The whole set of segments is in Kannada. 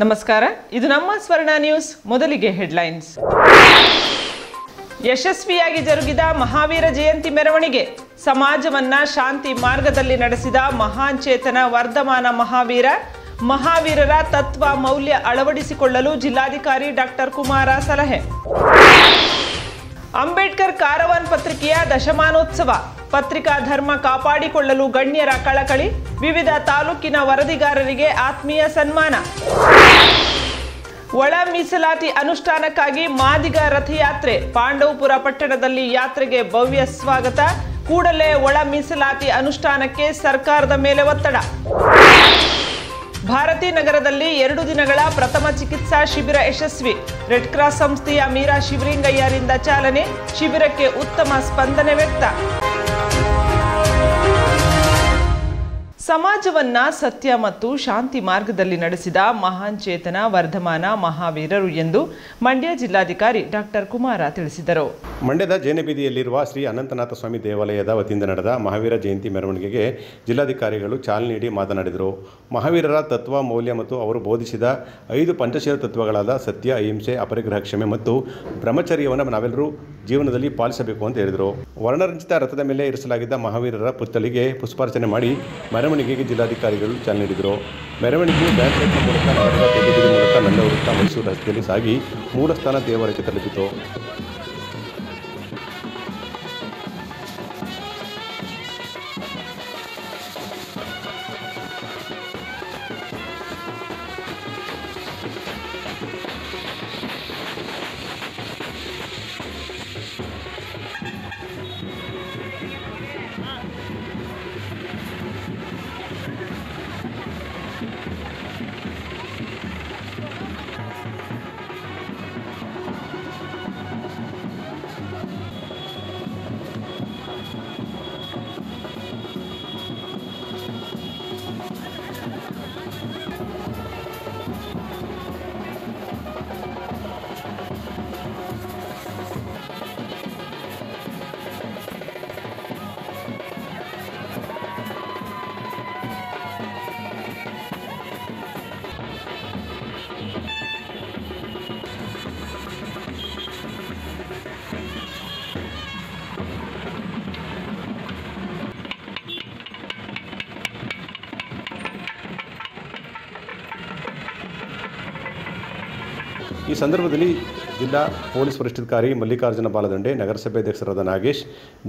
ನಮಸ್ಕಾರ, ಇದು ನಮ್ಮ ಸ್ವರ್ಣ ನ್ಯೂಸ್. ಮೊದಲಿಗೆ ಹೆಡ್ಲೈನ್ಸ್. ಯಶಸ್ವಿಯಾಗಿ ಜರುಗಿದ ಮಹಾವೀರ ಜಯಂತಿ ಮೆರವಣಿಗೆ, ಸಮಾಜವನ್ನ ಶಾಂತಿ ಮಾರ್ಗದಲ್ಲಿ ನಡೆಸಿದ ಮಹಾನ್ ಚೇತನ ವರ್ಧಮಾನ ಮಹಾವೀರರ ತತ್ವ ಮೌಲ್ಯ ಅಳವಡಿಸಿಕೊಳ್ಳಲು ಜಿಲ್ಲಾಧಿಕಾರಿ ಡಾಕ್ಟರ್ ಕುಮಾರ ಸಲಹೆ. ಅಂಬೇಡ್ಕರ್ ಕಾರವಾನ್ ಪತ್ರಿಕೆಯ ದಶಮಾನೋತ್ಸವ, ಪತ್ರಿಕಾ ಧರ್ಮ ಕಾಪಾಡಿಕೊಳ್ಳಲು ಗಣ್ಯರ ಕಳಕಳಿ, ವಿವಿಧ ತಾಲೂಕಿನ ವರದಿಗಾರರಿಗೆ ಆತ್ಮೀಯ ಸನ್ಮಾನ. ಒಳ ಮೀಸಲಾತಿ ಅನುಷ್ಠಾನಕ್ಕಾಗಿ ಮಾದಿಗ ರಥಯಾತ್ರೆ, ಪಾಂಡವಪುರ ಪಟ್ಟಣದಲ್ಲಿ ಯಾತ್ರೆಗೆ ಭವ್ಯ ಸ್ವಾಗತ, ಕೂಡಲೇ ಒಳ ಮೀಸಲಾತಿ ಅನುಷ್ಠಾನಕ್ಕೆ ಸರ್ಕಾರದ ಮೇಲೆ ಒತ್ತಡ. ಭಾರತೀ ನಗರದಲ್ಲಿ 2 ದಿನಗಳ ಪ್ರಥಮ ಚಿಕಿತ್ಸಾ ಶಿಬಿರ ಯಶಸ್ವಿ, ರೆಡ್ ಕ್ರಾಸ್ ಸಂಸ್ಥೆಯ ಮೀರಾ ಶಿವಲಿಂಗಯ್ಯರಿಂದ ಚಾಲನೆ, ಶಿಬಿರಕ್ಕೆ ಉತ್ತಮ ಸ್ಪಂದನೆ ವ್ಯಕ್ತ. ಸಮಾಜವನ್ನ ಸತ್ಯ ಮತ್ತು ಶಾಂತಿ ಮಾರ್ಗದಲ್ಲಿ ನಡೆಸಿದ ಮಹಾನ್ ಚೇತನ ವರ್ಧಮಾನ ಮಹಾವೀರರು ಎಂದು ಮಂಡ್ಯ ಜಿಲ್ಲಾಧಿಕಾರಿ ಡಾಕ್ಟರ್ ಕುಮಾರ ತಿಳಿಸಿದರು. ಮಂಡ್ಯದ ಜೇನಬೀದಿಯಲ್ಲಿರುವ ಶ್ರೀ ಅನಂತನಾಥ ಸ್ವಾಮಿ ದೇವಾಲಯದ ವತಿಯಿಂದ ನಡೆದ ಮಹಾವೀರ ಜಯಂತಿ ಮೆರವಣಿಗೆಗೆ ಜಿಲ್ಲಾಧಿಕಾರಿಗಳು ಚಾಲನೆ ನೀಡಿ ಮಾತನಾಡಿದರು. ಮಹಾವೀರರ ತತ್ವ ಮೌಲ್ಯ ಮತ್ತು ಅವರು ಬೋಧಿಸಿದ 5 ಪಂಚಶೀಲ ತತ್ವಗಳಾದ ಸತ್ಯ, ಅಹಿಂಸೆ, ಅಪರಿಗ್ರಹ, ಕ್ಷಮೆ ಮತ್ತು ಬ್ರಹ್ಮಚರ್ಯವನ್ನು ನಾವೆಲ್ಲರೂ ಜೀವನದಲ್ಲಿ ಪಾಲಿಸಬೇಕು ಅಂತ ಹೇಳಿದರು. ವರ್ಣರಂಜಿತ ರಥದ ಮೇಲೆ ಇರಿಸಲಾಗಿದ್ದ ಮಹಾವೀರರ ಪುತ್ಥಳಿಗೆ ಪುಷ್ಪಾರ್ಚನೆ ಮಾಡಿ ಮೆರವಣಿಗೆಗೆ ಜಿಲ್ಲಾಧಿಕಾರಿಗಳು ಚಾಲನೆ ನೀಡಿದರು. ಮೆರವಣಿಗೆಯು ಬ್ಯಾಂಕ್ ರಸ್ತೆ ಮೂಲಕ ನಗರದ ತೆಗೆದಿರಿ ಮೂಲಕ ನಂದ ವೃತ್ತ ಮೈಸೂರು ರಸ್ತೆಯಲ್ಲಿ ಸಾಗಿ ಮೂಲಸ್ಥಾನ ದೇವಾಲಯಕ್ಕೆ ತಲುಪಿತು. ಈ ಸಂದರ್ಭದಲ್ಲಿ ಜಿಲ್ಲಾ ಪೊಲೀಸ್ ವರಿಷ್ಠಾಧಿಕಾರಿ ಮಲ್ಲಿಕಾರ್ಜುನ ಬಾಲದಂಡೆ, ನಗರಸಭೆ ಅಧ್ಯಕ್ಷರಾದ ನಾಗೇಶ್,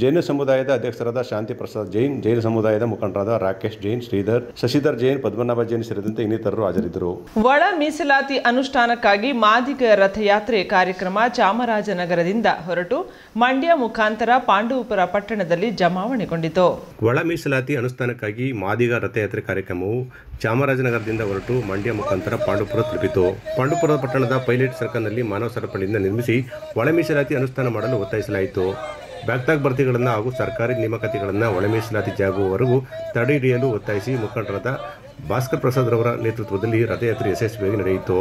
ಜೈನ ಸಮುದಾಯದ ಅಧ್ಯಕ್ಷರಾದ ಶಾಂತಿ ಪ್ರಸಾದ್ ಜೈನ್, ಜೈನ ಸಮುದಾಯದ ಮುಖಂಡರಾದ ರಾಕೇಶ್ ಜೈನ್, ಶ್ರೀಧರ್, ಶಶಿಧರ್ ಜೈನ್, ಪದ್ಮನಾಭ ಜೈನ್ ಸೇರಿದಂತೆ ಇನ್ನಿತರರು ಹಾಜರಿದ್ದರು. ಒಳ ಮೀಸಲಾತಿ ಅನುಷ್ಠಾನಕ್ಕಾಗಿ ಮಾದಿಗ ರಥಯಾತ್ರೆ ಕಾರ್ಯಕ್ರಮ ಚಾಮರಾಜನಗರದಿಂದ ಹೊರಟು ಮಂಡ್ಯ ಮುಖಾಂತರ ಪಾಂಡವಪುರ ಪಟ್ಟಣದಲ್ಲಿ ಜಮಾವಣೆಗೊಂಡಿತು. ಒಳ ಮೀಸಲಾತಿ ಅನುಷ್ಠಾನಕ್ಕಾಗಿ ಮಾದಿಗ ರಥಯಾತ್ರೆ ಕಾರ್ಯಕ್ರಮವು ಚಾಮರಾಜನಗರದಿಂದ ಹೊರಟು ಮಂಡ್ಯ ಮುಖಾಂತರ ಪಾಂಡವಪುರ ತಲುಪಿತು. ಪಾಂಡವಪುರ ಪಟ್ಟಣದ ಪೈಲಟ್ ಸರ್ಕಲ್ನಲ್ಲಿ ಮಾನವ ಸರಪಳಿಯಿಂದ ನಿರ್ಮಿಸಿ ಒಳ ಮೀಸಲಾತಿ ಅನುಷ್ಠಾನ ಮಾಡಲು ಒತ್ತಾಯಿಸಲಾಯಿತು. ಬ್ಯಾಕ್ಟಾಗ್ ಭರ್ತಿಗಳನ್ನು ಹಾಗೂ ಸರ್ಕಾರಿ ನೇಮಕಾತಿಗಳನ್ನು ಒಳ ಮೀಸಲಾತಿ ಜಾಗುವವರೆಗೂ ತಡೆ ಹಿಡಿಯಲು ಒತ್ತಾಯಿಸಿ ಮುಖಂಡರಾದ ಭಾಸ್ಕರ್ ಪ್ರಸಾದ್ ರವರ ನೇತೃತ್ವದಲ್ಲಿ ರಥಯಾತ್ರೆ ಯಶಸ್ವಿಯಾಗಿ ನಡೆಯಿತು.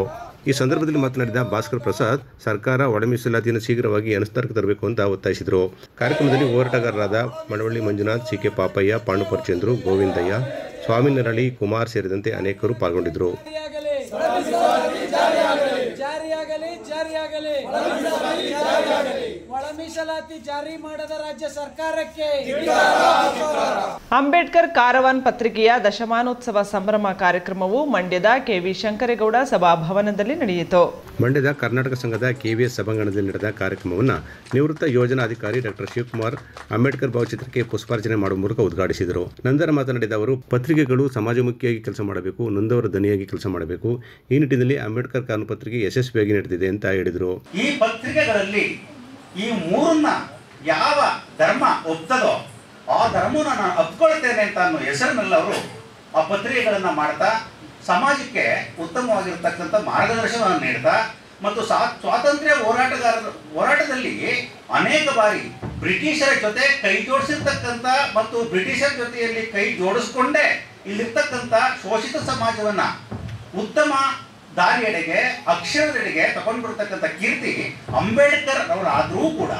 ಈ ಸಂದರ್ಭದಲ್ಲಿ ಮಾತನಾಡಿದ ಭಾಸ್ಕರ್ ಪ್ರಸಾದ್, ಸರ್ಕಾರ ಒಳ ಮೀಸಲಾತಿಯನ್ನು ಶೀಘ್ರವಾಗಿ ಅನುಷ್ಠಾನಕ್ಕೆ ತರಬೇಕು ಅಂತ ಒತ್ತಾಯಿಸಿದರು. ಕಾರ್ಯಕ್ರಮದಲ್ಲಿ ಹೋರಾಟಗಾರರಾದ ಮಳವಳ್ಳಿ ಮಂಜುನಾಥ್, ಸಿ.ಕೆ. ಪಾಪಯ್ಯ, ಪಾಂಡುಪುರ ಚಂದ್ರು, ಗೋವಿಂದಯ್ಯ, ಸ್ವಾಮಿ ನರಳಿ, ಕುಮಾರ್ ಸೇರಿದಂತೆ ಅನೇಕರು ಪಾಲ್ಗೊಂಡಿದ್ದರು. ಅಂಬೇಡ್ಕರ್ ಕಾರವಾನ್ ಪತ್ರಿಕೆಯ ದಶಮಾನೋತ್ಸವ ಸಂಭ್ರಮ ಕಾರ್ಯಕ್ರಮವು ಮಂಡ್ಯದ ಕೆ.ವಿ. ಶಂಕರೇಗೌಡ ಸಭಾಭವನದಲ್ಲಿ ನಡೆಯಿತು. ಮಂಡ್ಯದ ಕರ್ನಾಟಕ ಸಂಘದ KVS ಸಭಾಂಗಣದಲ್ಲಿ ನಡೆದ ಕಾರ್ಯಕ್ರಮವನ್ನು ನಿವೃತ್ತ ಯೋಜನಾ ಅಧಿಕಾರಿ ಡಾಕ್ಟರ್ ಶಿವಕುಮಾರ್ ಅಂಬೇಡ್ಕರ್ ಭಾವಚಿತ್ರಕ್ಕೆ ಪುಷ್ಪಾರ್ಚನೆ ಮಾಡುವ ಮೂಲಕ ಉದ್ಘಾಟಿಸಿದರು. ನಂತರ ಮಾತನಾಡಿದ ಅವರು, ಪತ್ರಿಕೆಗಳು ಸಮಾಜಮುಖಿಯಾಗಿ ಕೆಲಸ ಮಾಡಬೇಕು, ನೊಂದವರ ದನಿಯಾಗಿ ಕೆಲಸ ಮಾಡಬೇಕು. ಈ ನಿಟ್ಟಿನಲ್ಲಿ ಅಂಬೇಡ್ಕರ್ ಕಾನೂನು ಪತ್ರಿಕೆ ಯಶಸ್ವಿಯಾಗಿ ನಡೆದಿದೆ ಅಂತ ಹೇಳಿದರು. ಈ ಪತ್ರಿಕೆಗಳಲ್ಲಿ ಈ ಮೂರನ್ನ ಯಾವ ಧರ್ಮ ಒಪ್ತದೋ ಆ ಧರ್ಮವನ್ನು ನಾನು ಒಪ್ಕೊಳ್ತೇನೆ ಅಂತ ಅನ್ನೋ ಹೆಸರಿನಲ್ಲಿ ಅವರು ಆ ಪತ್ರಿಕೆಗಳನ್ನು ಮಾಡ್ತಾ ಸಮಾಜಕ್ಕೆ ಉತ್ತಮವಾಗಿರತಕ್ಕಂಥ ಮಾರ್ಗದರ್ಶನವನ್ನು ನೀಡ್ತಾ ಮತ್ತು ಸ್ವಾತಂತ್ರ್ಯ ಹೋರಾಟದಲ್ಲಿ ಅನೇಕ ಬಾರಿ ಬ್ರಿಟಿಷರ ಜೊತೆ ಕೈ ಜೋಡಿಸಿರ್ತಕ್ಕಂಥ ಮತ್ತು ಬ್ರಿಟಿಷರ ಜೊತೆಯಲ್ಲಿ ಕೈ ಜೋಡಿಸ್ಕೊಂಡೇ ಇಲ್ಲಿರ್ತಕ್ಕಂಥ ಶೋಷಿತ ಸಮಾಜವನ್ನ ಉತ್ತಮ ದಾರಿಯೆಡೆಗೆ, ಅಕ್ಷರದೆಡೆಗೆ ತಗೊಂಡು ಬರ್ತಕ್ಕಂಥ ಕೀರ್ತಿ ಅಂಬೇಡ್ಕರ್ ಅವರಾದರೂ ಕೂಡ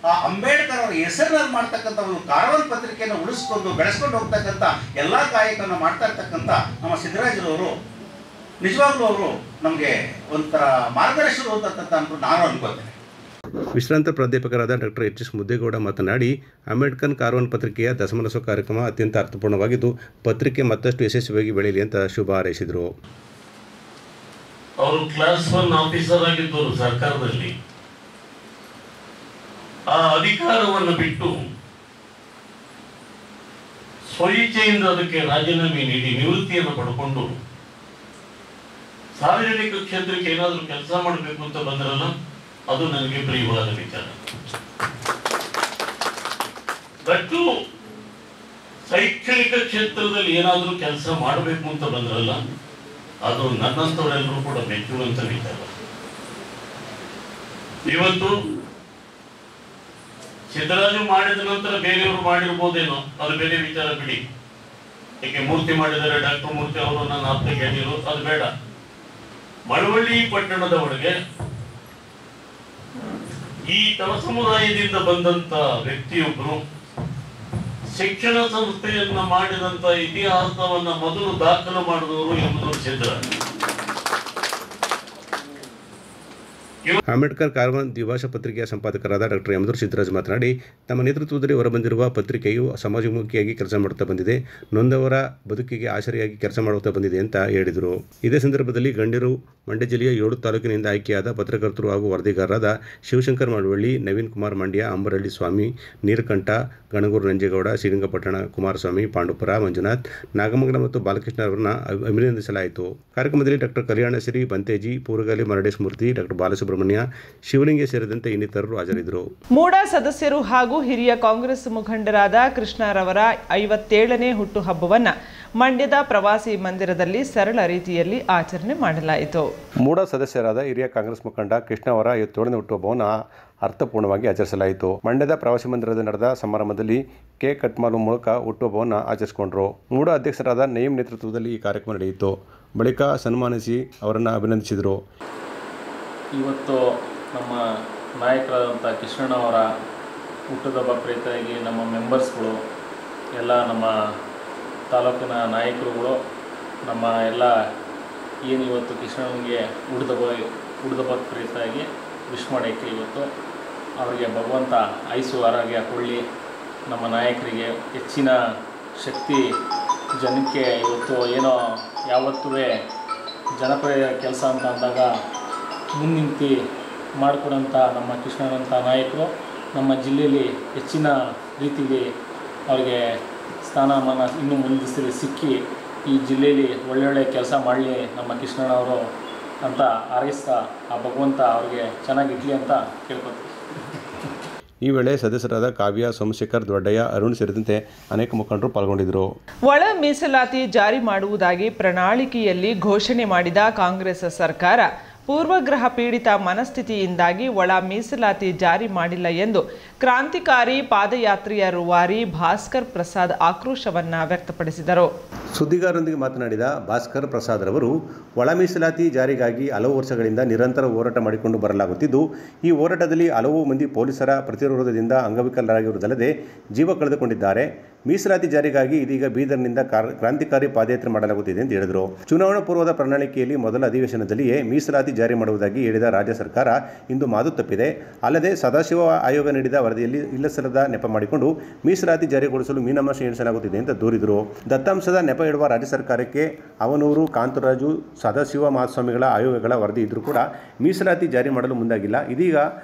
ಆ ಅಂಬೇಡ್ಕರ್ ಅವರ ಹೆಸರಿನಲ್ಲಿ ಮಾಡ್ತಕ್ಕಂಥ ಒಂದು ಕಾರವಾನ್ ಪತ್ರಿಕೆಯನ್ನು ಉಳಿಸ್ಕೊಂಡು ಬೆಳೆಸ್ಕೊಂಡು ಹೋಗ್ತಕ್ಕಂಥ ಎಲ್ಲ ಕಾಯಕವನ್ನು ಮಾಡ್ತಾ ಇರ್ತಕ್ಕಂಥ ನಮ್ಮ ಸಿದ್ದರಾಜರವರು ನಿಜವಾಗ್ಲೂ ಅವರು ನಮಗೆ ಒಂಥರ ಮಾರ್ಗದರ್ಶಕರು ಅಂತ ನಾನು ಅನ್ಕೋತೇನೆ. ವಿಶ್ರಾಂತ ಪ್ರಾಧ್ಯಾಪಕರಾದ ಡಾಕ್ಟರ್ ಎಚ್ ಎಸ್ ಮುದ್ದೇಗೌಡ ಮಾತನಾಡಿ, ಅಂಬೇಡ್ಕರ್ ಕಾರವಾನ್ ಪತ್ರಿಕೆಯ ದಸಮನಸೋ ಕಾರ್ಯಕ್ರಮ ಅತ್ಯಂತ ಅರ್ಥಪೂರ್ಣವಾಗಿದ್ದು ಪತ್ರಿಕೆ ಮತ್ತಷ್ಟು ಯಶಸ್ವಿಯಾಗಿ ಬೆಳೆಯಲಿ ಅಂತ ಶುಭ ಹಾರೈಸಿದರು. ಅವರು ಕ್ಲಾಸ್ 1 ಆಫೀಸರ್ ಆಗಿದ್ದರು ಸರ್ಕಾರದಲ್ಲಿ. ಆ ಅಧಿಕಾರವನ್ನು ಬಿಟ್ಟು ಸ್ವಇಚ್ಛೆಯಿಂದ ಅದಕ್ಕೆ ರಾಜೀನಾಮೆ ನೀಡಿ ನಿವೃತ್ತಿಯನ್ನು ಪಡ್ಕೊಂಡು ಸಾರ್ವಜನಿಕ ಕ್ಷೇತ್ರಕ್ಕೆ ಏನಾದರೂ ಕೆಲಸ ಮಾಡಬೇಕು ಅಂತ ಬಂದ್ರಲ್ಲ, ಅದು ನನಗೆ ಪ್ರಿಯವಾದ ವಿಚಾರ. ಬಟ್ಟು ಶೈಕ್ಷಣಿಕ ಕ್ಷೇತ್ರದಲ್ಲಿ ಏನಾದರೂ ಕೆಲಸ ಮಾಡಬೇಕು ಅಂತ ಬಂದ್ರಲ್ಲ, ಅದು ನನ್ನಂತವರೆಲ್ಲರೂ ಕೂಡ ಮೆಚ್ಚುವಂತ ವಿಚಾರ. ಇವತ್ತು ಸಿದ್ದರಾಜು ಮಾಡಿದ ನಂತರ ಬೇರೆಯವರು ಮಾಡಿರ್ಬೋದೇನೋ, ಅದು ಬೇರೆ ವಿಚಾರ ಬಿಡಿ. ಏಕೆ ಮೂರ್ತಿ ಮಾಡಿದರೆ ಡಾಕ್ಟರ್ ಮೂರ್ತಿ ಅವರು ನನ್ನ ಆಪ್ತ ಗೆಳೆಯರು, ಅದು ಬೇಡ. ಮಳವಳ್ಳಿ ಪಟ್ಟಣದ ಒಳಗೆ ಈ ತಳ ಸಮುದಾಯದಿಂದ ಬಂದಂತ ವ್ಯಕ್ತಿಯೊಬ್ಬರು ಶಿಕ್ಷಣ ಸಂಸ್ಥೆಯನ್ನ ಮಾಡಿದಂತ ಇತಿಹಾಸವನ್ನ ಮೊದಲು ದಾಖಲು ಮಾಡಿದವರು ಎಂಬುದು ಸಿದ್ದರಾಜು. ಅಂಬೇಡ್ಕರ್ ಕಾರವಾನ್ ದ್ವಿಭಾಷಾ ಪತ್ರಿಕೆಯ ಸಂಪಾದಕರಾದ ಡಾಕ್ಟರ್ ಯಮದೂರ್ ಸಿದ್ದರಾಜ್ ಮಾತನಾಡಿ, ತಮ್ಮ ನೇತೃತ್ವದಲ್ಲಿ ಹೊರಬಂದಿರುವ ಪತ್ರಿಕೆಯು ಸಮಾಜಮುಖಿಯಾಗಿ ಕೆಲಸ ಮಾಡುತ್ತಾ ಬಂದಿದೆ, ನೊಂದವರ ಬದುಕಿಗೆ ಆಸರೆಯಾಗಿ ಕೆಲಸ ಮಾಡುತ್ತಾ ಬಂದಿದೆ ಅಂತ ಹೇಳಿದರು. ಇದೇ ಸಂದರ್ಭದಲ್ಲಿ ಗಣ್ಯರು ಮಂಡ್ಯ ಜಿಲ್ಲೆಯ 7 ತಾಲೂಕಿನಿಂದ ಆಯ್ಕೆಯಾದ ಪತ್ರಕರ್ತರು ಹಾಗೂ ವರದಿಗಾರರಾದ ಶಿವಶಂಕರ್ ಮಳವಳ್ಳಿ, ನವೀನ್ ಕುಮಾರ್ ಮಂಡ್ಯ, ಅಂಬರಹಳ್ಳಿ ಸ್ವಾಮಿ, ನೀಲಕಂಠ, ಗಣಗೂರು ನಂಜೇಗೌಡ, ಶ್ರೀರಂಗಪಟ್ಟಣ ಕುಮಾರಸ್ವಾಮಿ, ಪಾಂಡುಪುರ ಮಂಜುನಾಥ್, ನಾಗಮಂಗಲ ಮತ್ತು ಬಾಲಕೃಷ್ಣ ಅವರನ್ನ ಅಭಿನಂದಿಸಲಾಯಿತು. ಕಾರ್ಯಕ್ರಮದಲ್ಲಿ ಡಾಕ್ಟರ್ ಕಲ್ಯಾಣಶ್ರೀ ಬಂತೇಜಿ, ಪೂರಗಾಲಿ ಮರಡೇಶ್ ಮೂರ್ತಿ, ಡಾಕ್ಟರ್ ಬಾಲಸುಬ್ರಹ್ಮಣ್ಯ, ಶಿವಲಿಂಗ ಸೇರಿದಂತೆ ಇನ್ನಿತರರು ಹಾಜರಿದ್ದರು. ಮೂಡಾ ಸದಸ್ಯರು ಹಾಗೂ ಹಿರಿಯ ಕಾಂಗ್ರೆಸ್ ಮುಖಂಡರಾದ ಕೃಷ್ಣರವರ 57ನೇ ಹುಟ್ಟುಹಬ್ಬವನ್ನು ಮಂಡ್ಯದ ಪ್ರವಾಸಿ ಮಂದಿರದಲ್ಲಿ ಸರಳ ರೀತಿಯಲ್ಲಿ ಆಚರಣೆ ಮಾಡಲಾಯಿತು. ಮೂಡಾ ಸದಸ್ಯರಾದ ಹಿರಿಯ ಕಾಂಗ್ರೆಸ್ ಮುಖಂಡ ಕೃಷ್ಣ ಅವರ 57ನೇ ಹುಟ್ಟುಹಬ್ಬವನ್ನು ಅರ್ಥಪೂರ್ಣವಾಗಿ ಆಚರಿಸಲಾಯಿತು. ಮಂಡ್ಯದ ಪ್ರವಾಸಿ ಮಂದಿರದಲ್ಲಿ ನಡೆದ ಸಮಾರಂಭದಲ್ಲಿ ಕೇಕ್ ಕಟ್ ಮಾಡುವ ಮೂಲಕ ಹುಟ್ಟುಹಬ್ಬವನ್ನು ಆಚರಿಸಿಕೊಂಡರು. ಮೂಡಾ ಅಧ್ಯಕ್ಷರಾದ ನಯೀಂ ನೇತೃತ್ವದಲ್ಲಿ ಈ ಕಾರ್ಯಕ್ರಮ ನಡೆಯಿತು. ಬಳಿಕ ಸನ್ಮಾನಿಸಿ ಅವರನ್ನು ಅಭಿನಂದಿಸಿದರು. ಇವತ್ತು ನಮ್ಮ ನಾಯಕರಾದಂಥ ಕೃಷ್ಣಣ್ಣವರ ಹುಟ್ಟುಹಬ್ಬ ಪ್ರೀತಿಯಾಗಿ ನಮ್ಮ ಮೆಂಬರ್ಸ್ಗಳು ಎಲ್ಲ, ನಮ್ಮ ತಾಲೂಕಿನ ನಾಯಕರುಗಳು, ನಮ್ಮ ಎಲ್ಲ ಏನು ಇವತ್ತು ಕೃಷ್ಣನಿಗೆ ಹುಟ್ಟುಹಬ್ಬ ಪ್ರೀತಿಯಾಗಿ ವಿಶ್ ಮಾಡೋಕ್ಕೆ ಇವತ್ತು ಅವರಿಗೆ ಭಗವಂತ ಆಯುಸ್ಸು ಆರೋಗ್ಯ ಕೊಡಲಿ. ನಮ್ಮ ನಾಯಕರಿಗೆ ಹೆಚ್ಚಿನ ಶಕ್ತಿ, ಜನಕ್ಕೆ ಇವತ್ತು ಏನೋ ಯಾವತ್ತೂ ಜನಪ್ರಿಯ ಕೆಲಸ ಅಂತ ಅಂದಾಗ ಮುನ್ನಿಂತು ಮಾಡಿಕೊಡೋಂಥ ನಮ್ಮ ಕೃಷ್ಣನಂಥ ನಾಯಕರು ನಮ್ಮ ಜಿಲ್ಲೆಯಲ್ಲಿ ಹೆಚ್ಚಿನ ರೀತಿಯಲ್ಲಿ ಅವರಿಗೆ ಸ್ಥಾನಮಾನ ಇನ್ನೂ ಮುಂದಿಸಿ ಸಿಕ್ಕಿ ಈ ಜಿಲ್ಲೆಯಲ್ಲಿ ಒಳ್ಳೊಳ್ಳೆ ಕೆಲಸ ಮಾಡಲಿ ನಮ್ಮ ಕೃಷ್ಣನವರು ಅಂತ ಹಾರೈಸ್ತಾ ಆ ಭಗವಂತ ಅವ್ರಿಗೆ ಚೆನ್ನಾಗಿರಲಿ ಅಂತ ಕೇಳ್ಕೊತೀವಿ. ಈ ವೇಳೆ ಸದಸ್ಯರಾದ ಕಾವ್ಯ, ಸೋಮಶೇಖರ್, ದೊಡ್ಡಯ್ಯ, ಅರುಣ್ ಸೇರಿದಂತೆ ಅನೇಕ ಮುಖಂಡರು ಪಾಲ್ಗೊಂಡಿದ್ದರು. ಒಳ ಮೀಸಲಾತಿ ಜಾರಿ ಮಾಡುವುದಾಗಿ ಪ್ರಣಾಳಿಕೆಯಲ್ಲಿ ಘೋಷಣೆ ಮಾಡಿದ ಕಾಂಗ್ರೆಸ್ ಸರ್ಕಾರ ಪೂರ್ವಗ್ರಹ ಪೀಡಿತ ಮನಸ್ಥಿತಿಯಿಂದಾಗಿ ಒಳ ಮೀಸಲಾತಿ ಜಾರಿ ಮಾಡಿಲ್ಲ ಎಂದು ಕ್ರಾಂತಿಕಾರಿ ಪಾದಯಾತ್ರೆಯ ರೂವಾರಿ ಭಾಸ್ಕರ್ ಪ್ರಸಾದ್ ಆಕ್ರೋಶವನ್ನು ವ್ಯಕ್ತಪಡಿಸಿದರು. ಸುದ್ದಿಗಾರರೊಂದಿಗೆ ಮಾತನಾಡಿದ ಭಾಸ್ಕರ್ ಪ್ರಸಾದ್ ರವರು, ಒಳ ಮೀಸಲಾತಿ ಜಾರಿಗಾಗಿ ಹಲವು ವರ್ಷಗಳಿಂದ ನಿರಂತರ ಹೋರಾಟ ಮಾಡಿಕೊಂಡು ಬರಲಾಗುತ್ತಿದ್ದು, ಈ ಹೋರಾಟದಲ್ಲಿ ಹಲವು ಮಂದಿ ಪೊಲೀಸರ ಪ್ರತಿರೋಧದಿಂದ ಅಂಗವಿಕಲರಾಗಿರುವುದಲ್ಲದೆ ಜೀವ ಕಳೆದುಕೊಂಡಿದ್ದಾರೆ. ಮೀಸಲಾತಿ ಜಾರಿಗಾಗಿ ಇದೀಗ ಬೀದರ್ನಿಂದ ಕ್ರಾಂತಿಕಾರಿ ಪಾದಯಾತ್ರೆ ಮಾಡಲಾಗುತ್ತಿದೆ ಎಂದು ಹೇಳಿದರು. ಚುನಾವಣಾ ಪೂರ್ವದ ಪ್ರಣಾಳಿಕೆಯಲ್ಲಿ ಮೊದಲ ಅಧಿವೇಶನದಲ್ಲಿಯೇ ಮೀಸಲಾತಿ ಜಾರಿ ಮಾಡುವುದಾಗಿ ಹೇಳಿದ ರಾಜ್ಯ ಸರ್ಕಾರ ಇಂದು ಮಾತು ತಪ್ಪಿದೆ. ಅಲ್ಲದೆ ಸದಾಶಿವ ಆಯೋಗ ನೀಡಿದ ವರದಿಯಲ್ಲಿ ಇಲ್ಲಸಲ್ಲದ ನೆಪ ಮಾಡಿಕೊಂಡು ಮೀಸಲಾತಿ ಜಾರಿಗೊಳಿಸಲು ಮೀನಾಂಶ ಎಣಿಸಲಾಗುತ್ತಿದೆ ಅಂತ ದೂರಿದರು. ದತ್ತಾಂಶದ ನೆಪ ಇಡುವ ರಾಜ್ಯ ಸರ್ಕಾರಕ್ಕೆ ಅವನೂರು, ಕಾಂತರಾಜು, ಸದಾಶಿವ ಮಹಾಸ್ವಾಮಿಗಳ ಆಯೋಗಗಳ ವರದಿ ಇದ್ದರೂ ಕೂಡ ಮೀಸಲಾತಿ ಜಾರಿ ಮಾಡಲು ಮುಂದಾಗಿಲ್ಲ. ಇದೀಗ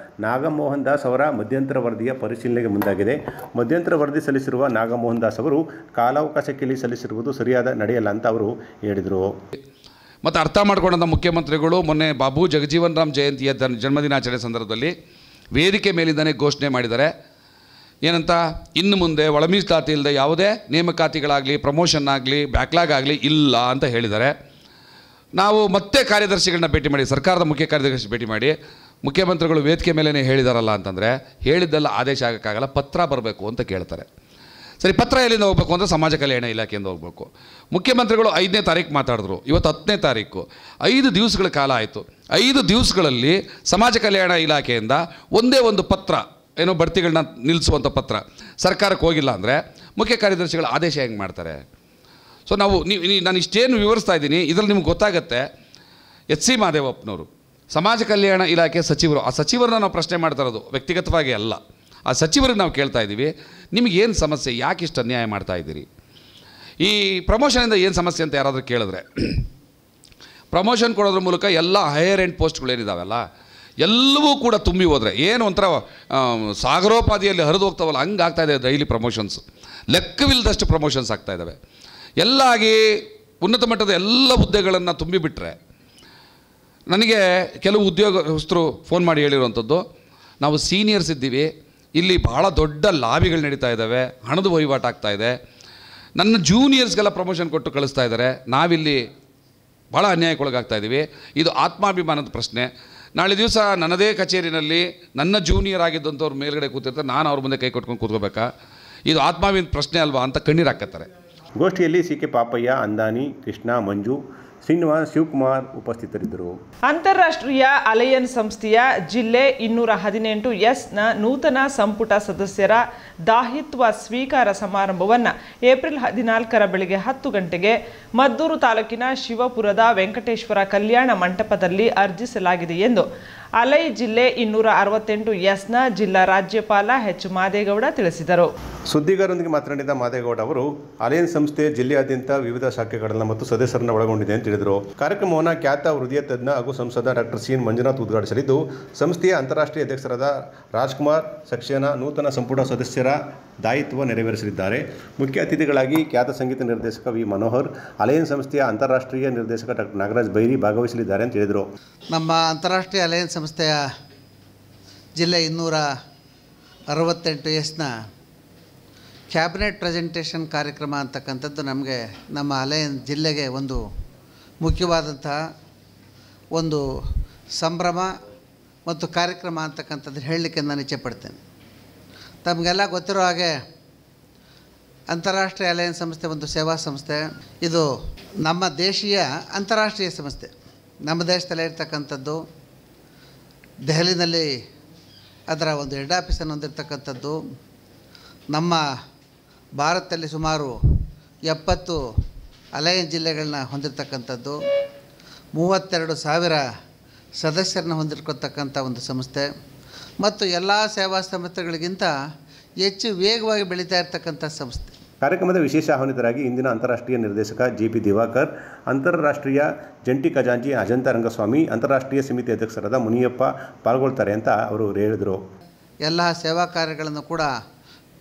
ನಾಗಮೋಹನ್ ದಾಸ್ ಅವರ ಮಧ್ಯಂತರ ವರದಿಯ ಪರಿಶೀಲನೆಗೆ ಮುಂದಾಗಿದೆ. ಮಧ್ಯಂತರ ವರದಿ ಸಲ್ಲಿಸಿರುವ ನಾಗಮೋಹನ್ ದಾಸ್ ಅವರು ಕಾಲಾವಕಾಶ ಕೇಳಿ ಸಲ್ಲಿಸಿರುವುದು ಸರಿಯಾದ ನಡೆಯಲ್ಲ ಅಂತ ಅವರು ಹೇಳಿದರು. ಮತ್ತು ಅರ್ಥ ಮಾಡಿಕೊಂಡಂಥ ಮುಖ್ಯಮಂತ್ರಿಗಳು ಮೊನ್ನೆ ಬಾಬು ಜಗಜೀವನ್ ರಾಮ್ ಜಯಂತಿಯ ಜನ್ಮದಿನಾಚರಣೆ ಸಂದರ್ಭದಲ್ಲಿ ವೇದಿಕೆ ಮೇಲಿಂದನೇ ಘೋಷಣೆ ಮಾಡಿದ್ದಾರೆ. ಏನಂತ, ಇನ್ನು ಮುಂದೆ ಒಳ ಮೀಸಲಾತಿ ಇಲ್ಲದೆ ಯಾವುದೇ ನೇಮಕಾತಿಗಳಾಗಲಿ, ಪ್ರಮೋಷನ್ ಆಗಲಿ, ಬ್ಯಾಕ್ಲಾಗ್ ಆಗಲಿ ಇಲ್ಲ ಅಂತ ಹೇಳಿದ್ದಾರೆ. ನಾವು ಮತ್ತೆ ಕಾರ್ಯದರ್ಶಿಗಳನ್ನ ಭೇಟಿ ಮಾಡಿ, ಸರ್ಕಾರದ ಮುಖ್ಯ ಕಾರ್ಯದರ್ಶಿ ಭೇಟಿ ಮಾಡಿ, ಮುಖ್ಯಮಂತ್ರಿಗಳು ವೇದಿಕೆ ಮೇಲೇ ಹೇಳಿದಾರಲ್ಲ ಅಂತಂದರೆ ಹೇಳಿದ್ದೆಲ್ಲ ಆದೇಶ ಆಗೋಕ್ಕಾಗಲ್ಲ, ಪತ್ರ ಬರಬೇಕು ಅಂತ ಕೇಳ್ತಾರೆ. ಸರಿ, ಪತ್ರ ಎಲ್ಲಿಂದ ಹೋಗಬೇಕು ಅಂದರೆ ಸಮಾಜ ಕಲ್ಯಾಣ ಇಲಾಖೆಯಿಂದ ಹೋಗಬೇಕು. ಮುಖ್ಯಮಂತ್ರಿಗಳು 5ನೇ ತಾರೀಕು ಮಾತಾಡಿದ್ರು, ಇವತ್ತು 10ನೇ ತಾರೀಕು, 5 ದಿವಸಗಳ ಕಾಲ ಆಯಿತು. 5 ದಿವಸಗಳಲ್ಲಿ ಸಮಾಜ ಕಲ್ಯಾಣ ಇಲಾಖೆಯಿಂದ ಒಂದೇ ಒಂದು ಪತ್ರ, ಏನೋ ಬಡ್ತಿಗಳನ್ನ ನಿಲ್ಲಿಸುವಂಥ ಪತ್ರ ಸರ್ಕಾರಕ್ಕೆ ಹೋಗಿಲ್ಲ ಅಂದರೆ ಮುಖ್ಯ ಕಾರ್ಯದರ್ಶಿಗಳ ಆದೇಶ ಹೆಂಗೆ ಮಾಡ್ತಾರೆ? ಸೊ ನಾನು ಇಷ್ಟೇನು ವಿವರಿಸ್ತಾ ಇದ್ದೀನಿ, ಇದರಲ್ಲಿ ನಿಮ್ಗೆ ಗೊತ್ತಾಗುತ್ತೆ ಎಚ್ ಸಿ ಮಹದೇವಪ್ಪನವರು ಸಮಾಜ ಕಲ್ಯಾಣ ಇಲಾಖೆ ಸಚಿವರು. ಆ ಸಚಿವರನ್ನ ನಾವು ಪ್ರಶ್ನೆ ಮಾಡ್ತಾ ಇರೋದು ವ್ಯಕ್ತಿಗತವಾಗಿ ಅಲ್ಲ, ಆ ಸಚಿವರಿಗೆ ನಾವು ಕೇಳ್ತಾ ಇದ್ದೀವಿ, ನಿಮಗೇನು ಸಮಸ್ಯೆ, ಯಾಕೆ ಇಷ್ಟು ಅನ್ಯಾಯ ಮಾಡ್ತಾ ಇದ್ದೀರಿ? ಈ ಪ್ರಮೋಷನಿಂದ ಏನು ಸಮಸ್ಯೆ ಅಂತ ಯಾರಾದರೂ ಕೇಳಿದ್ರೆ, ಪ್ರಮೋಷನ್ ಕೊಡೋದ್ರ ಮೂಲಕ ಎಲ್ಲ ಹೈಯರ್ ಎಂಡ್ ಪೋಸ್ಟ್ಗಳೇನಿದ್ದಾವಲ್ಲ ಎಲ್ಲವೂ ಕೂಡ ತುಂಬಿ ಹೋದರೆ ಏನು ಒಂಥರ ಸಾಗರೋಪಾದಿಯಲ್ಲಿ ಹರಿದು ಹೋಗ್ತಾವಲ್ಲ ಹಂಗೆ ಆಗ್ತಾಯಿದೆ ಡೈಲಿ ಪ್ರಮೋಷನ್ಸ್. ಲೆಕ್ಕವಿಲ್ಲದಷ್ಟು ಪ್ರಮೋಷನ್ಸ್ ಆಗ್ತಾಯಿದ್ದಾವೆ. ಎಲ್ಲ ಆಗಿ ಉನ್ನತ ಮಟ್ಟದ ಎಲ್ಲ ಹುದ್ದೆಗಳನ್ನು ತುಂಬಿಬಿಟ್ರೆ, ನನಗೆ ಕೆಲವು ಉದ್ಯೋಗಸ್ಥರು ಫೋನ್ ಮಾಡಿ ಹೇಳಿರುವಂಥದ್ದು, ನಾವು ಸೀನಿಯರ್ಸ್ ಇದ್ದೀವಿ, ಇಲ್ಲಿ ಭಾಳ ದೊಡ್ಡ ಲಾಬಿಗಳು ನಡೀತಾ ಇದ್ದಾವೆ, ಹಣದ ವಹಿವಾಟು ಆಗ್ತಾಯಿದೆ, ನನ್ನ ಜೂನಿಯರ್ಸ್ಗೆಲ್ಲ ಪ್ರಮೋಷನ್ ಕೊಟ್ಟು ಕಳಿಸ್ತಾ ಇದ್ದಾರೆ, ನಾವಿಲ್ಲಿ ಭಾಳ ಅನ್ಯಾಯಕ್ಕೊಳಗಾಗ್ತಾ ಇದ್ದೀವಿ. ಇದು ಆತ್ಮಾಭಿಮಾನದ ಪ್ರಶ್ನೆ. ನಾಳೆ ದಿವಸ ನನ್ನದೇ ಕಚೇರಿನಲ್ಲಿ ನನ್ನ ಜೂನಿಯರ್ ಆಗಿದ್ದಂಥವ್ರು ಮೇಲ್ಗಡೆ ಕೂತಿರ್ತಾರೆ, ನಾನು ಅವ್ರ ಮುಂದೆ ಕೈ ಕೊಟ್ಕೊಂಡು ಕೂತ್ಕೋಬೇಕಾ? ಇದು ಆತ್ಮಾಭಿಮಾನದ ಪ್ರಶ್ನೆ ಅಲ್ವಾ ಅಂತ ಕಣ್ಣೀರು ಹಾಕತ್ತಾರೆ. ಗೋಷ್ಠಿಯಲ್ಲಿ ಸಿ ಕೆ ಪಾಪಯ್ಯ, ಅಂದಾನಿ, ಕೃಷ್ಣ, ಮಂಜು, ಶ್ರೀನಿವಾಸ್, ಶಿವಕುಮಾರ್ ಉಪಸ್ಥಿತರಿದ್ದರು. ಅಂತಾರಾಷ್ಟ್ರೀಯ ಅಲಯನ್ಸ್ ಸಂಸ್ಥೆಯ ಜಿಲ್ಲೆ 218 ನ ನೂತನ ಸಂಪುಟ ಸದಸ್ಯರ ದಾಹಿತ್ವ ಸ್ವೀಕಾರ ಸಮಾರಂಭವನ್ನು ಏಪ್ರಿಲ್ 14 ಬೆಳಗ್ಗೆ 10 ಗಂಟೆಗೆ ಮದ್ದೂರು ತಾಲೂಕಿನ ಶಿವಪುರದ ವೆಂಕಟೇಶ್ವರ ಕಲ್ಯಾಣ ಮಂಟಪದಲ್ಲಿ ಅರ್ಜಿಸಲಾಗಿದೆ ಎಂದು ಅಲೈ ಜಿಲ್ಲೆ 268 ನ ಜಿಲ್ಲಾ ರಾಜ್ಯಪಾಲ ಎಚ್ ಮಾದೇಗೌಡ ತಿಳಿಸಿದರು. ಸುದ್ದಿಗಾರರೊಂದಿಗೆ ಮಾತನಾಡಿದ ಮಾದೇಗೌಡ ಅವರು, ಅಲಯನ್ಸ್ ಸಂಸ್ಥೆ ಜಿಲ್ಲೆಯಾದ್ಯಂತ ವಿವಿಧ ಶಾಖೆಗಳನ್ನು ಮತ್ತು ಸದಸ್ಯರನ್ನು ಒಳಗೊಂಡಿದೆ ಅಂತ ಹೇಳಿದರು. ಕಾರ್ಯಕ್ರಮವನ್ನು ಖ್ಯಾತ ಹೃದಯ ತಜ್ಞ ಹಾಗೂ ಸಂಸದ ಡಾಕ್ಟರ್ ಸಿ ಎನ್ ಮಂಜುನಾಥ್ ಉದ್ಘಾಟಿಸಲಿದ್ದು, ಸಂಸ್ಥೆಯ ಅಂತಾರಾಷ್ಟ್ರೀಯ ಅಧ್ಯಕ್ಷರಾದ ರಾಜ್ಕುಮಾರ್ ಸಕ್ಸೇನಾ ನೂತನ ಸಂಪುಟ ಸದಸ್ಯರ ದಾಯಿತ್ವ ನೆರವೇರಿಸಲಿದ್ದಾರೆ. ಮುಖ್ಯ ಅತಿಥಿಗಳಾಗಿ ಖ್ಯಾತ ಸಂಗೀತ ನಿರ್ದೇಶಕ ವಿ ಮನೋಹರ್, ಅಲಯನ್ಸ್ ಸಂಸ್ಥೆಯ ಅಂತಾರಾಷ್ಟ್ರೀಯ ನಿರ್ದೇಶಕ ಡಾಕ್ಟರ್ ನಾಗರಾಜ್ ಬೈರಿ ಭಾಗವಹಿಸಲಿದ್ದಾರೆ ಅಂತ ಹೇಳಿದರು. ನಮ್ಮ ಅಂತಾರಾಷ್ಟ್ರೀಯ ಅಲಯನ್ಸ್ ಸಂಸ್ಥೆಯ ಜಿಲ್ಲೆ 268 ನ ಕ್ಯಾಬಿನೆಟ್ ಪ್ರೆಸೆಂಟೇಷನ್ ಕಾರ್ಯಕ್ರಮ ಅಂತಕ್ಕಂಥದ್ದು ನಮಗೆ ನಮ್ಮ ಅಲಯನ್ಸ್ ಜಿಲ್ಲೆಗೆ ಒಂದು ಮುಖ್ಯವಾದಂತಹ ಒಂದು ಸಂಭ್ರಮ ಮತ್ತು ಕಾರ್ಯಕ್ರಮ ಅಂತಕ್ಕಂಥದ್ದು ಹೇಳಲಿಕ್ಕೆ ನಾನು ಇಚ್ಛೆಪಡ್ತೇನೆ. ತಮಗೆಲ್ಲ ಗೊತ್ತಿರೋ ಹಾಗೆ ಅಂತಾರಾಷ್ಟ್ರೀಯ ಅಲಯನ್ಸ್ ಸಂಸ್ಥೆ ಒಂದು ಸೇವಾ ಸಂಸ್ಥೆ. ಇದು ನಮ್ಮ ದೇಶೀಯ ಅಂತಾರಾಷ್ಟ್ರೀಯ ಸಂಸ್ಥೆ. ನಮ್ಮ ದೇಶದಲ್ಲೇ ಇರ್ತಕ್ಕಂಥದ್ದು, ದೆಹಲಿನಲ್ಲಿ ಅದರ ಒಂದು ಹೆಡ್ ಆಫೀಸನ್ನು ಹೊಂದಿರತಕ್ಕಂಥದ್ದು. ನಮ್ಮ ಭಾರತದಲ್ಲಿ ಸುಮಾರು 70 ಅಲಯನ್ಸ್ ಜಿಲ್ಲೆಗಳನ್ನ ಹೊಂದಿರತಕ್ಕಂಥದ್ದು, 32,000 ಸದಸ್ಯರನ್ನ ಹೊಂದಿರತಕ್ಕಂಥ ಒಂದು ಸಂಸ್ಥೆ ಮತ್ತು ಎಲ್ಲ ಸೇವಾ ಸಂಸ್ಥೆಗಳಿಗಿಂತ ಹೆಚ್ಚು ವೇಗವಾಗಿ ಬೆಳೀತಾ ಇರತಕ್ಕಂಥ ಸಂಸ್ಥೆ. ಕಾರ್ಯಕ್ರಮದ ವಿಶೇಷ ಆಹ್ವಾನಿತರಾಗಿ ಇಂದಿನ ಅಂತಾರಾಷ್ಟ್ರೀಯ ನಿರ್ದೇಶಕ ಜಿ.ಪಿ. ದಿವಾಕರ್, ಅಂತಾರಾಷ್ಟ್ರೀಯ ಜಂಟಿ ಖಜಾಂಚಿ ಅಜಂತ ರಂಗಸ್ವಾಮಿ, ಅಂತಾರಾಷ್ಟ್ರೀಯ ಸಮಿತಿ ಅಧ್ಯಕ್ಷರಾದ ಮುನಿಯಪ್ಪ ಪಾಲ್ಗೊಳ್ತಾರೆ ಅಂತ ಅವರು ಹೇಳಿದರು. ಎಲ್ಲ ಸೇವಾ ಕಾರ್ಯಗಳನ್ನು ಕೂಡ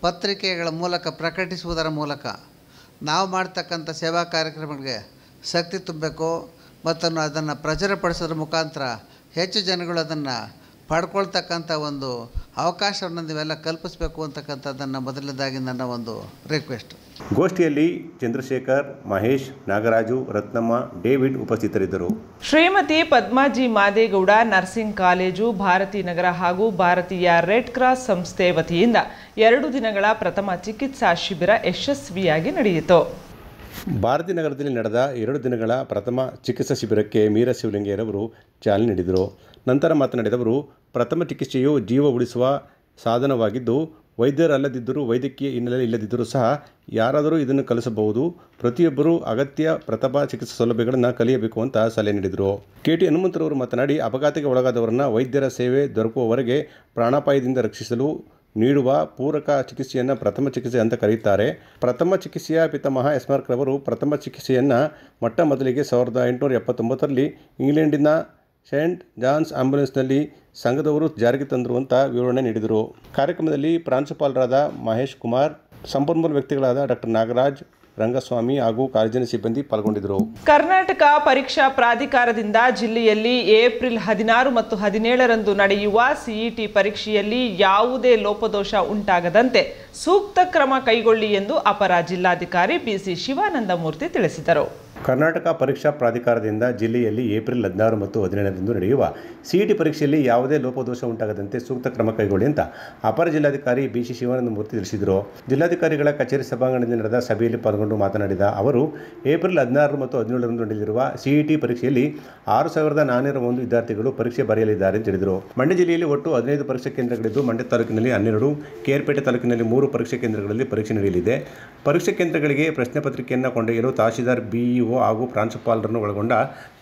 ಪತ್ರಿಕೆಗಳ ಮೂಲಕ ಪ್ರಕಟಿಸುವುದರ ಮೂಲಕ ನಾವು ಮಾಡ್ತಕ್ಕಂಥ ಸೇವಾ ಕಾರ್ಯಕ್ರಮಗಳಿಗೆ ಶಕ್ತಿ ತುಂಬಬೇಕು ಮತ್ತು ಅದನ್ನು ಪ್ರಚುರಪಡಿಸೋದ್ರ ಮುಖಾಂತರ ಹೆಚ್ಚು ಜನಗಳು ಅದನ್ನು ಪಡ್ಕೊಳ್ತಕ್ಕಂಥ ಒಂದು ಅವಕಾಶವನ್ನು ನೀವೆಲ್ಲ ಕಲ್ಪಿಸಬೇಕು ಅಂತಕ್ಕಂಥದ್ದನ್ನು ಮೊದಲನೇದಾಗಿ ನನ್ನ ಒಂದು ರಿಕ್ವೆಸ್ಟ್. ಗೋಷ್ಠಿಯಲ್ಲಿ ಚಂದ್ರಶೇಖರ್, ಮಹೇಶ್, ನಾಗರಾಜು, ರತ್ನಮ್ಮ, ಡೇವಿಡ್ ಉಪಸ್ಥಿತರಿದ್ದರು. ಶ್ರೀಮತಿ ಪದ್ಮಾಜಿ ಮಾದೇಗೌಡ ನರ್ಸಿಂಗ್ ಕಾಲೇಜು, ಭಾರತೀ ನಗರ ಹಾಗೂ ಭಾರತೀಯ ರೆಡ್ ಕ್ರಾಸ್ ಸಂಸ್ಥೆ ವತಿಯಿಂದ 2 ದಿನಗಳ ಪ್ರಥಮ ಚಿಕಿತ್ಸಾ ಶಿಬಿರ ಯಶಸ್ವಿಯಾಗಿ ನಡೆಯಿತು. ಭಾರತೀ ನಗರದಲ್ಲಿ ನಡೆದ 2 ದಿನಗಳ ಪ್ರಥಮ ಚಿಕಿತ್ಸಾ ಶಿಬಿರಕ್ಕೆ ಮೀರಾ ಶಿವಲಿಂಗಯ್ಯರವರು ಚಾಲನೆ ನೀಡಿದರು. ನಂತರ ಮಾತನಾಡಿದವರು, ಪ್ರಥಮ ಚಿಕಿತ್ಸೆಯು ಜೀವ ಉಳಿಸುವ ಸಾಧನವಾಗಿದ್ದು, ವೈದ್ಯರಲ್ಲದಿದ್ದರೂ ವೈದ್ಯಕೀಯ ಹಿನ್ನೆಲೆ ಇಲ್ಲದಿದ್ದರೂ ಸಹ ಯಾರಾದರೂ ಇದನ್ನು ಕಲಿಸಬಹುದು. ಪ್ರತಿಯೊಬ್ಬರೂ ಅಗತ್ಯ ಪ್ರಥಮ ಚಿಕಿತ್ಸಾ ಸೌಲಭ್ಯಗಳನ್ನು ಕಲಿಯಬೇಕು ಅಂತ ಸಲಹೆ ನೀಡಿದರು. ಕೆ.ಟಿ. ಹನುಮಂತರವರು ಮಾತನಾಡಿ, ಅಪಘಾತಕ್ಕೆ ಒಳಗಾದವರನ್ನು ವೈದ್ಯರ ಸೇವೆ ದೊರಕುವವರೆಗೆ ಪ್ರಾಣಾಪಾಯದಿಂದ ರಕ್ಷಿಸಲು ನೀಡುವ ಪೂರಕ ಚಿಕಿತ್ಸೆಯನ್ನು ಪ್ರಥಮ ಚಿಕಿತ್ಸೆ ಅಂತ ಕರೆಯುತ್ತಾರೆ. ಪ್ರಥಮ ಚಿಕಿತ್ಸೆಯ ಪಿತಾಮಹ ಎಸ್ಮಾರ್ಕ್ ರವರು ಪ್ರಥಮ ಚಿಕಿತ್ಸೆಯನ್ನು ಮೊಟ್ಟ ಮೊದಲಿಗೆ 1879ರಲ್ಲಿ ಇಂಗ್ಲೆಂಡಿನ ಸೇಂಟ್ ಜಾನ್ಸ್ ಆಂಬ್ಯುಲೆನ್ಸ್ನಲ್ಲಿ ಸಂಘದವರು ಜಾರಿಗೆ ತಂದರು ಅಂತ ವಿವರಣೆ ನೀಡಿದರು. ಕಾರ್ಯಕ್ರಮದಲ್ಲಿ ಪ್ರಾಂಶುಪಾಲರಾದ ಮಹೇಶ್ ಕುಮಾರ್, ಸಂಪನ್ಮೂಲ ವ್ಯಕ್ತಿಗಳಾದ ಡಾಕ್ಟರ್ ನಾಗರಾಜ್, ರಂಗಸ್ವಾಮಿ ಹಾಗೂ ಕಾಲೇಜಿನ ಸಿಬ್ಬಂದಿ ಪಾಲ್ಗೊಂಡಿದ್ದರು. ಕರ್ನಾಟಕ ಪರೀಕ್ಷಾ ಪ್ರಾಧಿಕಾರದಿಂದ ಜಿಲ್ಲೆಯಲ್ಲಿ ಏಪ್ರಿಲ್ 16 ಮತ್ತು 17ರಂದು ನಡೆಯುವ ಸಿಇಟಿ ಪರೀಕ್ಷೆಯಲ್ಲಿ ಯಾವುದೇ ಲೋಪದೋಷ ಉಂಟಾಗದಂತೆ ಸೂಕ್ತ ಕ್ರಮ ಕೈಗೊಳ್ಳಿ ಎಂದು ಅಪರ ಜಿಲ್ಲಾಧಿಕಾರಿ ಬಿಸಿ ಶಿವಾನಂದಮೂರ್ತಿ ತಿಳಿಸಿದರು. ಕರ್ನಾಟಕ ಪರೀಕ್ಷಾ ಪ್ರಾಧಿಕಾರದಿಂದ ಜಿಲ್ಲೆಯಲ್ಲಿ ಏಪ್ರಿಲ್ 16 ಮತ್ತು 17ರಂದು ನಡೆಯುವ ಸಿಇಟಿ ಪರೀಕ್ಷೆಯಲ್ಲಿ ಯಾವುದೇ ಲೋಪದೋಷ ಉಂಟಾಗದಂತೆ ಸೂಕ್ತ ಕ್ರಮ ಕೈಗೊಳ್ಳಿ ಅಂತ ಅಪರ ಜಿಲ್ಲಾಧಿಕಾರಿ ಬಿಸಿ ಶಿವಾನಂದಮೂರ್ತಿ ತಿಳಿಸಿದರು. ಜಿಲ್ಲಾಧಿಕಾರಿಗಳ ಕಚೇರಿ ಸಭಾಂಗಣದಲ್ಲಿ ನಡೆದ ಸಭೆಯಲ್ಲಿ ಪಾಲ್ಗೊಂಡು ಮಾತನಾಡಿದ ಅವರು, ಏಪ್ರಿಲ್ 16 ಮತ್ತು 17ರಂದು ನಡೆಯಲಿರುವ ಸಿಇಟಿ ಪರೀಕ್ಷೆಯಲ್ಲಿ 6,401 ವಿದ್ಯಾರ್ಥಿಗಳು ಪರೀಕ್ಷೆ ಬರೆಯಲಿದ್ದಾರೆ ಅಂತ ಹೇಳಿದರು. ಮಂಡ್ಯ ಜಿಲ್ಲೆಯಲ್ಲಿ ಒಟ್ಟು 15 ಪರೀಕ್ಷಾ ಕೇಂದ್ರಗಳಿದ್ದು, ಮಂಡ್ಯ ತಾಲೂಕಿನಲ್ಲಿ 12, ಕೇರ್ಪೇಟೆ ತಾಲೂಕಿನಲ್ಲಿ 3 ಪರೀಕ್ಷಾ ಕೇಂದ್ರಗಳಲ್ಲಿ ಪರೀಕ್ಷೆ ನಡೆಯಲಿದೆ. ಪರೀಕ್ಷಾ ಕೇಂದ್ರಗಳಿಗೆ ಪ್ರಶ್ನೆ ಪತ್ರಿಕೆಯನ್ನು ಕೊಂಡೊಯ್ಯಲು ತಹಶೀಲ್ದಾರ್, ಬಿಇಒ PO ಹಾಗೂ ಪ್ರಾಂಶುಪಾಲರನ್ನು ಒಳಗೊಂಡ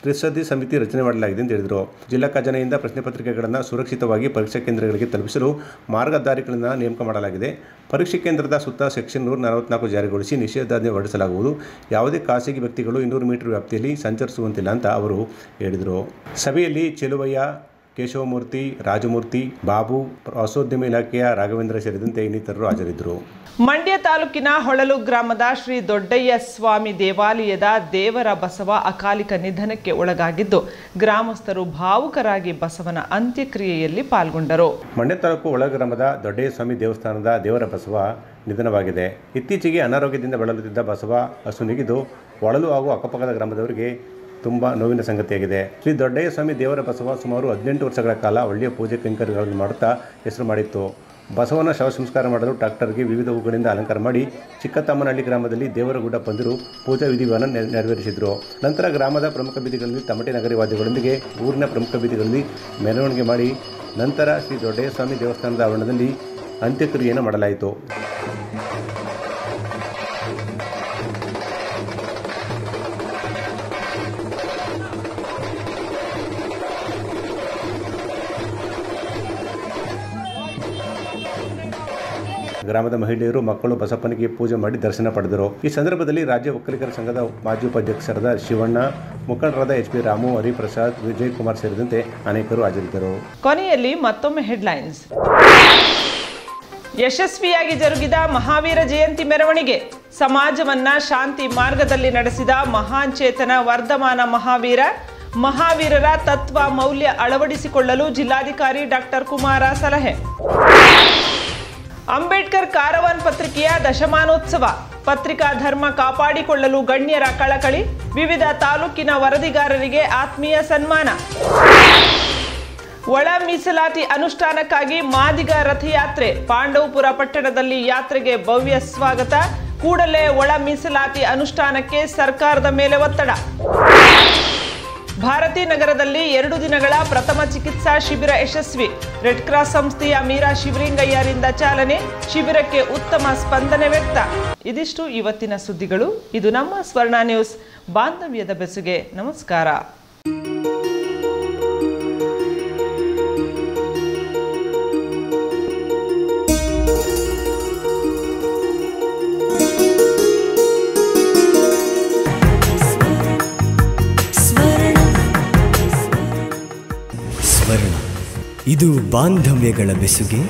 ತ್ರಿಸದಸ್ಯ ಸಮಿತಿ ರಚನೆ ಮಾಡಲಾಗಿದೆ ಎಂದು ಹೇಳಿದರು. ಜಿಲ್ಲಾ ಖಜಾನೆಯಿಂದ ಪ್ರಶ್ನೆ ಪತ್ರಿಕೆಗಳನ್ನು ಸುರಕ್ಷಿತವಾಗಿ ಪರೀಕ್ಷಾ ಕೇಂದ್ರಗಳಿಗೆ ತಲುಪಿಸಲು ಮಾರ್ಗಧಾರಿಗಳನ್ನು ನೇಮಕ ಮಾಡಲಾಗಿದೆ. ಪರೀಕ್ಷೆ ಕೇಂದ್ರದ ಸುತ್ತ ಸೆಕ್ಷನ್ 144 ಜಾರಿಗೊಳಿಸಿ ನಿಷೇಧಾಜ್ಞೆ ಹೊರಡಿಸಲಾಗುವುದು. ಯಾವುದೇ ಖಾಸಗಿ ವ್ಯಕ್ತಿಗಳು 200 ಮೀಟರ್ ವ್ಯಾಪ್ತಿಯಲ್ಲಿ ಸಂಚರಿಸುವಂತಿಲ್ಲ ಅಂತ ಅವರು ಹೇಳಿದರು. ಸಭೆಯಲ್ಲಿ ಚೆಲುವಯ್ಯ, ಕೇಶವಮೂರ್ತಿ, ರಾಜಮೂರ್ತಿ, ಬಾಬು, ಪ್ರವಾಸೋದ್ಯಮ ಇಲಾಖೆಯ ರಾಘವೇಂದ್ರ ಸೇರಿದಂತೆ ಇನ್ನಿತರರು ಹಾಜರಿದ್ದರು. ಮಂಡ್ಯ ತಾಲೂಕಿನ ಹೊಳಲು ಗ್ರಾಮದ ಶ್ರೀ ದೊಡ್ಡಯ್ಯ ಸ್ವಾಮಿ ದೇವಾಲಯದ ದೇವರ ಬಸವ ಅಕಾಲಿಕ ನಿಧನಕ್ಕೆ ಒಳಗಾಗಿದ್ದು ಗ್ರಾಮಸ್ಥರು ಭಾವುಕರಾಗಿ ಬಸವನ ಅಂತ್ಯಕ್ರಿಯೆಯಲ್ಲಿ ಪಾಲ್ಗೊಂಡರು. ಮಂಡ್ಯ ತಾಲೂಕು ಹೊಳಲು ಗ್ರಾಮದ ದೊಡ್ಡಯ್ಯ ಸ್ವಾಮಿ ದೇವಸ್ಥಾನದ ದೇವರ ಬಸವ ನಿಧನವಾಗಿದೆ. ಇತ್ತೀಚೆಗೆ ಅನಾರೋಗ್ಯದಿಂದ ಬಳಲುತ್ತಿದ್ದ ಬಸವ ಅಸುನೀಗಿದ್ದು ಹೊಳಲು ಹಾಗೂ ಅಕ್ಕಪಕ್ಕದ ಗ್ರಾಮದವರಿಗೆ ತುಂಬ ನೋವಿನ ಸಂಗತಿಯಾಗಿದೆ. ಶ್ರೀ ದೊಡ್ಡಯ್ಯ ಸ್ವಾಮಿ ದೇವರ ಬಸವ ಸುಮಾರು 18 ವರ್ಷಗಳ ಕಾಲ ಒಳ್ಳೆಯ ಪೂಜೆ ಕೈಂಕರ್ಯಗಳನ್ನು ಮಾಡುತ್ತಾ ಹೆಸರು ಮಾಡಿತ್ತು. ಬಸವನ ಶವ ಸಂಸ್ಕಾರ ಮಾಡಲು ಟ್ರಾಕ್ಟರ್ಗೆ ವಿವಿಧ ಹೂಗಳಿಂದ ಅಲಂಕಾರ ಮಾಡಿ ಚಿಕ್ಕತಮ್ಮನಹಳ್ಳಿ ಗ್ರಾಮದಲ್ಲಿ ದೇವರ ಗುಡ್ಡ ಬಂದಿರು ಪೂಜಾ ವಿಧಿಗಳನ್ನು ನೆರವೇರಿಸಿದರು. ನಂತರ ಗ್ರಾಮದ ಪ್ರಮುಖ ಬೀದಿಗಳಲ್ಲಿ ತಮಟೆ ನಗರಿ ವಾದ್ಯಗಳೊಂದಿಗೆ ಊರಿನ ಪ್ರಮುಖ ಬೀದಿಗಳಲ್ಲಿ ಮೆರವಣಿಗೆ ಮಾಡಿ ನಂತರ ಶ್ರೀ ದೊಡ್ಡಯ್ಯ ಸ್ವಾಮಿ ದೇವಸ್ಥಾನದ ಆವರಣದಲ್ಲಿ ಅಂತ್ಯಕ್ರಿಯೆಯನ್ನು ಮಾಡಲಾಯಿತು. ಗ್ರಾಮದ ಮಹಿಳೆಯರು, ಮಕ್ಕಳು ಬಸಪ್ಪನಿಗೆ ಪೂಜೆ ಮಾಡಿ ದರ್ಶನ ಪಡೆದರು. ಈ ಸಂದರ್ಭದಲ್ಲಿ ರಾಜ್ಯ ಒಕ್ಕಲಿಗರ ಸಂಘದ ಮಾಜಿ ಉಪಾಧ್ಯಕ್ಷರಾದ ಶಿವಣ್ಣ, ಮುಖಂಡರಾದ HP ರಾಮು, ಹರಿಪ್ರಸಾದ್, ವಿಜಯ್ ಕುಮಾರ್ ಸೇರಿದಂತೆ ಅನೇಕರು ಹಾಜರಿದ್ದರು. ಕೊನೆಯಲ್ಲಿ ಮತ್ತೊಮ್ಮೆ ಹೆಡ್ಲೈನ್ಸ್. ಯಶಸ್ವಿಯಾಗಿ ಜರುಗಿದ ಮಹಾವೀರ ಜಯಂತಿ ಮೆರವಣಿಗೆ, ಸಮಾಜವನ್ನ ಶಾಂತಿ ಮಾರ್ಗದಲ್ಲಿ ನಡೆಸಿದ ಮಹಾನ್ ಚೇತನ ವರ್ಧಮಾನ ಮಹಾವೀರರ ತತ್ವ ಮೌಲ್ಯ ಅಳವಡಿಸಿಕೊಳ್ಳಲು ಜಿಲ್ಲಾಧಿಕಾರಿ ಡಾಕ್ಟರ್ ಕುಮಾರ ಸಲಹೆ. ಅಂಬೇಡ್ಕರ್ ಕಾರವಾನ್ ಪತ್ರಿಕೆಯ ದಶಮಾನೋತ್ಸವ, ಪತ್ರಿಕಾ ಧರ್ಮ ಕಾಪಾಡಿಕೊಳ್ಳಲು ಗಣ್ಯರ ಕಳಕಳಿ, ವಿವಿಧ ತಾಲೂಕಿನ ವರದಿಗಾರರಿಗೆ ಆತ್ಮೀಯ ಸನ್ಮಾನ. ಒಳ ಮೀಸಲಾತಿ ಅನುಷ್ಠಾನಕ್ಕಾಗಿ ಮಾದಿಗ ರಥಯಾತ್ರೆ, ಪಾಂಡವಪುರ ಪಟ್ಟಣದಲ್ಲಿ ಯಾತ್ರೆಗೆ ಭವ್ಯ ಸ್ವಾಗತ, ಕೂಡಲೇ ಒಳ ಮೀಸಲಾತಿ ಅನುಷ್ಠಾನಕ್ಕೆ ಸರ್ಕಾರದ ಮೇಲೆ ಒತ್ತಡ. ಭಾರತೀ ನಗರದಲ್ಲಿ 2 ದಿನಗಳ ಪ್ರಥಮ ಚಿಕಿತ್ಸಾ ಶಿಬಿರ ಯಶಸ್ವಿ, ರೆಡ್ ಕ್ರಾಸ್ ಸಂಸ್ಥೆಯ ಮೀರಾ ಶಿವಲಿಂಗಯ್ಯರಿಂದ ಚಾಲನೆ, ಶಿಬಿರಕ್ಕೆ ಉತ್ತಮ ಸ್ಪಂದನೆ ವ್ಯಕ್ತ. ಇದಿಷ್ಟು ಇವತ್ತಿನ ಸುದ್ದಿಗಳು. ಇದು ನಮ್ಮ ಸ್ವರ್ಣ ನ್ಯೂಸ್, ಬಾಂಧವ್ಯದ ಬೆಸುಗೆ. ನಮಸ್ಕಾರ. ಇದು ಬಾಂಧವ್ಯಗಳ ಬೆಸುಗೆ.